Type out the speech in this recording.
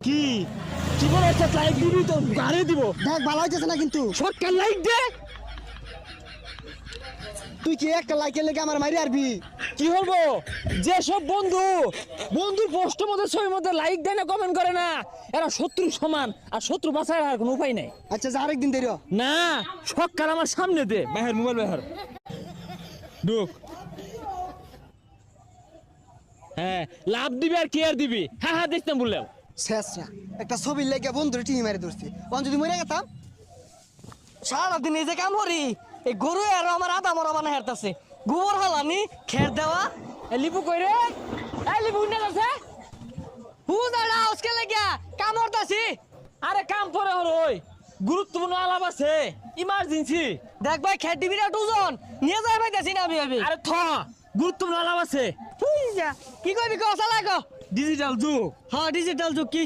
কি কি বলে একটা লাইক দিবি তো গাড়ি দিব। দেখ ভালো হইতেছে না কিন্তু। সরকার লাইক দে। তুই কি একটা লাইকের লেগে আমার মারি আরবি? কি হবো যেসব বন্ধুর পোস্টের মধ্যে ছবির মধ্যে লাইক দেয় না, কমেন্ট করে না, এরা শত্রুর সমান, আর শত্রু বাঁচার আর কোনো উপায় নাই। আচ্ছা যা আরেকদিন দেরি হ। না সরকার আমার সামনে দে, বাহির মোবাইল বাহির ঢুক। হ্যাঁ লাভ দিবি আর কি আর দিবি, হ্যাঁ হ্যাঁ দেখতাম বললাম। শেষ না একটা ছবির লেগে বন্ধুরে টিভি মারি ধরছি, অন যদি মরে গেতাম। সারাদিন এই যে কাম করি, এই গরু আর আমার আদা মরা বানা হেরতাছে, গোবর হালানি খের দেওয়া। এ লিপু কই রে, এই লিপু না আছে হু দাঁড়া আজকে লাগিয়া কাম করতাছি। আরে কাম পরে হল, ওই গুরুত্বপূর্ণ আলাপ আছে, ইমার্জেন্সি। দেখ ভাই খের দিবি না দুজন নিয়ে যাই পাইতাছি না আমি আমি। আরে গুরুত্বপূর্ণ আলাপ আছে। কি কইবি কও চালা কও। ডিজিটাল যুগ। হ্যাঁ ডিজিটাল যুগ কি